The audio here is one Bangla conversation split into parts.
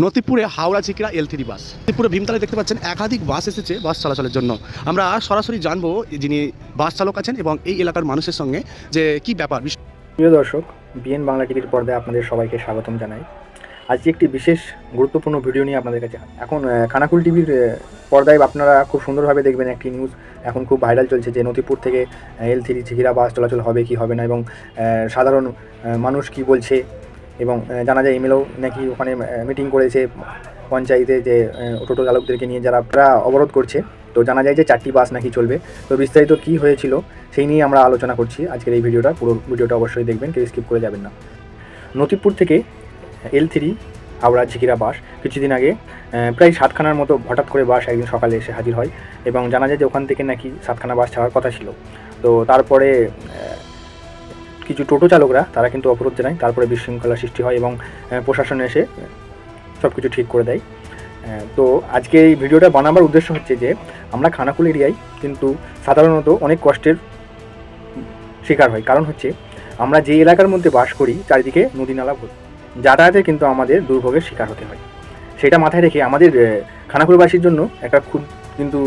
নতিপুরে হাওড়া চিকিরা L3 বাস। নতিপুরে ভীমতলায় দেখতে পাচ্ছেন একাধিক বাস এসেছে বাস চলাচলের জন্য। আমরা সরাসরি জানবো যিনি বাস চালক আছেন এবং এই এলাকার মানুষের সঙ্গে যে কি ব্যাপার। প্রিয় দর্শক, বিএন বাংলা টিভির পর্দায় আপনাদের সবাইকে স্বাগতম জানাই। আজকে একটি বিশেষ গুরুত্বপূর্ণ ভিডিও নিয়ে আপনাদের কাছে এখন খানাকুল টিভির পর্দায় আপনারা খুব সুন্দরভাবে দেখবেন একটি নিউজ এখন খুব ভাইরাল চলছে যে নতিপুর থেকে L3 চিকিরা বাস চলাচল হবে কি হবে না, এবং সাধারণ মানুষ কি বলছে, এবং জানা যায় এমএলও নাকি ওখানে মিটিং করেছে পঞ্চায়েতে যে টোটো চালকদেরকে নিয়ে যারা অবরোধ করছে। তো জানা যায় যে 4টি বাস নাকি চলবে। তো বিস্তারিত কী হয়েছিল সেই নিয়ে আমরা আলোচনা করছি আজকের এই ভিডিওটা। পুরো ভিডিওটা অবশ্যই দেখবেন, কেউ স্কিপ করে যাবেন না। নতিপুর থেকে L3 হাওড়া ঝিকিরা বাস কিছুদিন আগে প্রায় 7খানার মতো হঠাৎ করে বাস একদিন সকালে এসে হাজির হয়, এবং জানা যায় যে ওখান থেকে নাকি 7খানা বাস ছাড়ার কথা ছিল। তো তারপরে কিছু টোটো চালকরা তারা কিন্তু অবরোধ জানায়, তারপরে বিশৃঙ্খলা সৃষ্টি হয় এবং প্রশাসন এসে সব কিছু ঠিক করে দেয়। তো আজকে এই ভিডিওটা বানাবার উদ্দেশ্য হচ্ছে যে আমরা খানাকুল এরিয়ায় কিন্তু সাধারণত অনেক কষ্টের শিকার হয়। কারণ হচ্ছে আমরা যে এলাকার মধ্যে বাস করি চারিদিকে নদী নালা ভর্তি, যাতায়াতে কিন্তু আমাদের দুর্ভোগের শিকার হতে হয়। সেটা মাথায় রেখে আমাদের খানাকুলবাসীর জন্য একটা খুব কিন্তু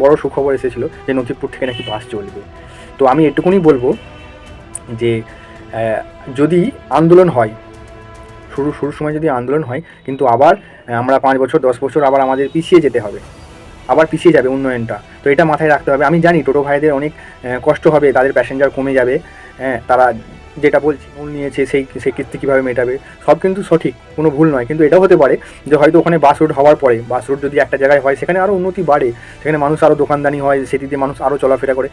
বড় সুখবর এসেছিল যে নতিপুর থেকে নাকি বাস চলবে। তো আমি এটুকুনি বলবো যে যদি আন্দোলন হয়, শুরুর সময় যদি আন্দোলন হয়, কিন্তু আবার আমরা 5 বছর 10 বছর আবার আমাদের পিছিয়ে যেতে হবে, আবার পিছিয়ে যাবে উন্নয়নটা। তো এটা মাথায় রাখতে হবে। আমি জানি টোটো ভাইদের অনেক কষ্ট হবে, তাদের প্যাসেঞ্জার কমে যাবে, তারা যেটা বলছে মূল নিয়েছে সেই কিস্তি কীভাবে মেটাবে, সব কিন্তু সঠিক, কোনো ভুল নয়। কিন্তু এটাও হতে পারে যে হয়তো ওখানে বাস রুট হওয়ার পরে বাস রুট যদি একটা জায়গায় হয় সেখানে আরও উন্নতি বাড়ে, সেখানে মানুষ আরও দোকানদানি হয়, সেদিক দিয়ে মানুষ আরও চলাফেরা করে।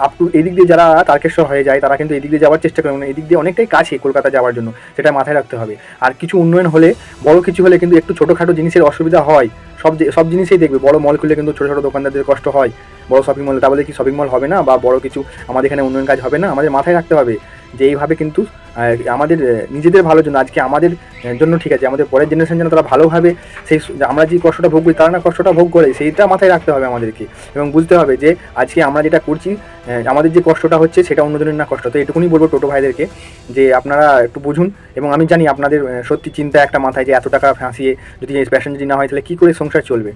আপ টু এদিক দিয়ে যারা তারকেশ্বর হয়ে যায় তারা কিন্তু এদিক দিয়ে যাওয়ার চেষ্টা করে, এদিক দিয়ে অনেকটাই কাছে কলকাতা যাওয়ার জন্য, সেটা মাথায় রাখতে হবে। আর কিছু উন্নয়ন হলে, বড় কিছু হলে কিন্তু একটু ছোটোখাটো জিনিসের অসুবিধা হয়। সব জিনিসেই দেখবে, বড় মল খুললে কিন্তু ছোটো ছোটো দোকানদারদের কষ্ট হয়। বড় শপিং মল, তা বলে কি শপিং মল হবে না বা বড় কিছু আমাদের এখানে উন্নয়ন কাজ হবে না? আমাদের মাথায় রাখতে হবে যে এইভাবে কিন্তু আমাদের নিজেদের ভালোর জন্য, আজকে আমাদের জন্য ঠিক আছে, আমাদের পরের জেনারেশন যেন তারা ভালোভাবে সেই আমরা যে কষ্টটা ভোগ করি তারা না কষ্টটা ভোগ করে, সেইটা মাথায় রাখতে হবে আমাদেরকে। এবং বুঝতে হবে যে আজকে আমরা যেটা করছি, আমাদের যে কষ্টটা হচ্ছে সেটা অন্যজনের না কষ্ট। তো এটুকুনি বলবো টোটো ভাইদেরকে যে আপনারা একটু বুঝুন। এবং আমি জানি আপনাদের সত্যি চিন্তা একটা মাথায় যে এত টাকা ফাঁসিয়ে যদি প্যাসেঞ্জার যদি না হয় তাহলে কী করে সংসার চলবে।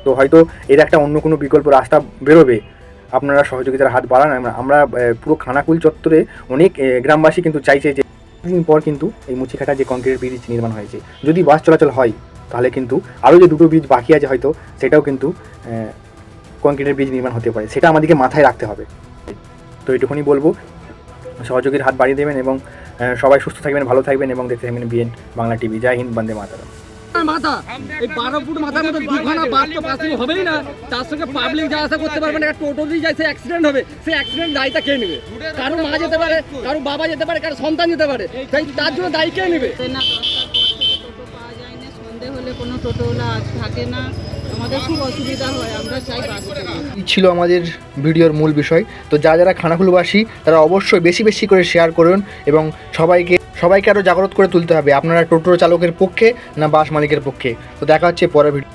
তো হয়তো এর একটা অন্য কোনো বিকল্প রাস্তা বেরোবে, আপনারা সহযোগিতার হাত বাড়ান। আমরা পুরো খানাকুল চত্বরে অনেক গ্রামবাসী কিন্তু চাইছে যে দিন পর কিন্তু এই মুচিঘাটা যে কংক্রিট ব্রিজ নির্মাণ হয়েছে, যদি বাস চলাচল হয় তাহলে কিন্তু আরও যে 2টো ব্রিজ বাকি আছে হয়তো সেটাও কিন্তু কংক্রিটের ব্রিজ নির্মাণ হতে পারে, সেটা আমাদেরকে মাথায় রাখতে হবে। তো এইটুকুনি বলবো, সহযোগীর হাত বাড়িয়ে দেবেন এবং সবাই সুস্থ থাকবেন, ভালো থাকবেন এবং দেখতে থাকবেন বিএন বাংলা টিভি। জয় হিন্দ, বন্দে মাতরম। মাথা এই 12 ফুট মাথার মতো দুখানা বাস তো পাসিং হবেই না, তার সঙ্গে পাবলিক যাওয়া আসা করতে পারবে না। একটা টোটো দিয়ে যায়, সে অ্যাক্সিডেন্ট হবে, সেই অ্যাক্সিডেন্ট দায়টা কে নেবে? কারো মা যেতে পারে, কারো বাবা যেতে পারে, কারো সন্তান যেতে পারে, তাই তার জন্য দায়ী কে নেবে? না 10টার পর থেকে টোটো পাওয়া যায় না, সন্ধে হলে কোনো টোটোওয়ালা থাকে না, আমাদের খুব অসুবিধা হয়। আমরা চাই বাস ছিল আমাদের ভিডিওর মূল বিষয়। তো যারা ভিডিওবাসী তারা অবশ্যই বেশি বেশি করে শেয়ার করুন এবং সবাইকে আরও জাগ্রত করে তুলতে হবে। আপনারা টোটো চালকের পক্ষে না বাস মালিকের পক্ষে? তো দেখা হচ্ছে পরের ভিডিও।